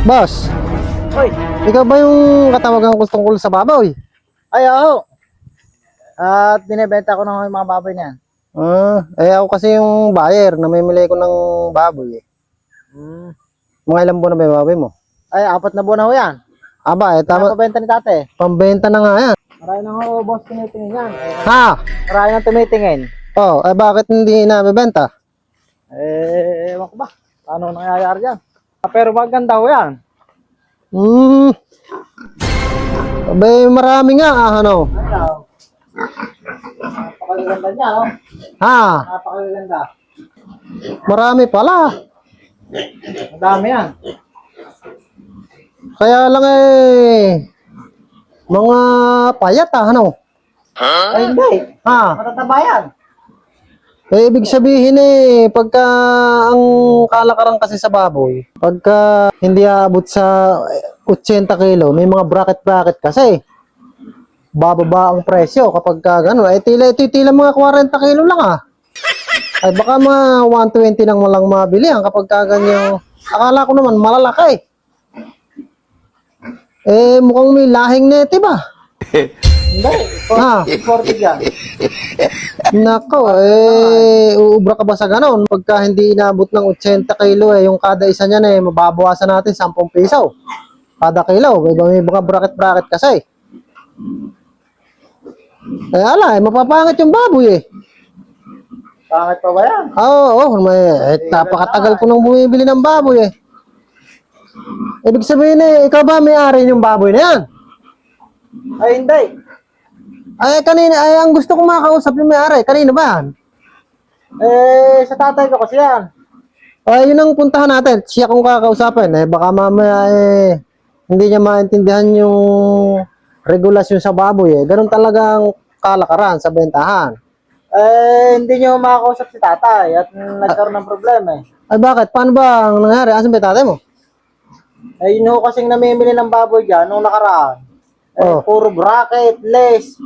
Boss, Oy, ikaw ba yung katawagan ko tungkol sa baboy? ay oo. At binebenta ko na yung mga baboy na yan. Ako kasi yung buyer, namimili ko ng baboy eh. Hmm. Mga ilang buwan na ba yung baboy mo? Ay, 4 na buwan na ho yan. Tama, Napabenta ni tate. pambenta na nga yan. Marami na ho, boss, tumitingin yan. Ha? Marami na tumitingin. Bakit hindi nabebenta? Ewan ko ba? Paano nangyayari yan? Pero maganda ho yan. Marami nga, ano? Ayaw. Napakaganda niya, no? Ha? Napakaganda. Marami pala. Madami yan. Kaya lang mga payat ano? Ay, hindi. Ha? Matataba yan. Ibig sabihin pagka ang kalakaran kasi sa baboy, pagka hindi aabot sa 80 kilo, may mga bracket kasi. Bababa ang presyo kapag gano'n. Tila mga 40 kilo lang ah. Ay baka mga 120 lang walang mabili kapag ganyan. Akala ko naman malalaki. Mukhang may lahing neti ba? Hindi. Ha? 40 yan. Nako, uubra ka ba sa ganon? Pagka hindi inabot ng 80 kilo yung kada isa niyan mababawasan natin 10 piso. Kada kilo, may mga bracket kasi. Mapapangit yung baboy Pangit pa ba yan? napakatagal ko nang bumibili ng baboy Ibig sabihin ikaw ba may-ari yung baboy na yan? Ay, hindi. Ang gusto kong makausap yung may-ari, kanino ba yan? Sa tatay ko kasi yan. Yun ang puntahan natin. Siya kung kakausapin. Baka mamaya hindi niya maintindihan yung regulasyon sa baboy. Ganun talagang kalakaran sa bentahan. Hindi nyo makakausap si tatay at nagkaroon ng problema Bakit? Paano ba ang nangyari? Asan ba yung tatay mo? Yun ho kasing namimili ng baboy dyan nung nakaraan. Puro bracket, lace.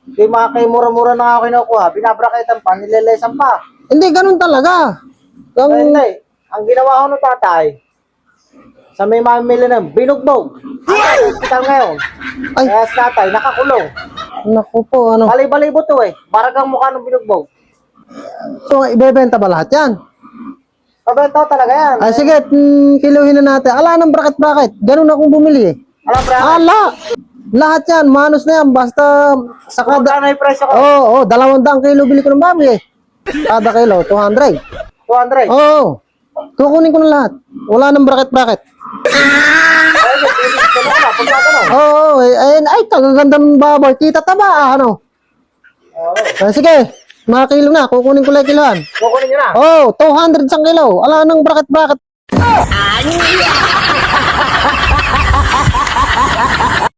Di mga kay mura-mura na ako kinukuha. Binabracketan pa, nilelesan pa. Hindi, ganun talaga. Hindi. Ang ginawa ko ng tatay, sa may mamimili ng binugbog. Hospital ngayon. Ay. Kaya si tatay, nakakulong. Naku po, ano. Balay-balay to Baragang mukha ng binugbog. So, ibebenta ba lahat yan? Pabenta talaga yan. Sige, kiluhin na natin. Ng bracket. Ganun akong bumili Alam ba? Lahat yan, manos na yan. Basta sa kada... Magkano yung presyo ko? 200 kilo bili ko ng baboy Kada kilo, 200. 200. Kukunin ko na lahat. Wala nang bracket. Kagaganda ng baboy. Kita taba, ano? Sige, mga kilo na. Kukunin ko lang kiloan. Kukunin nyo na? 200 isang kilo. Wala nang bracket.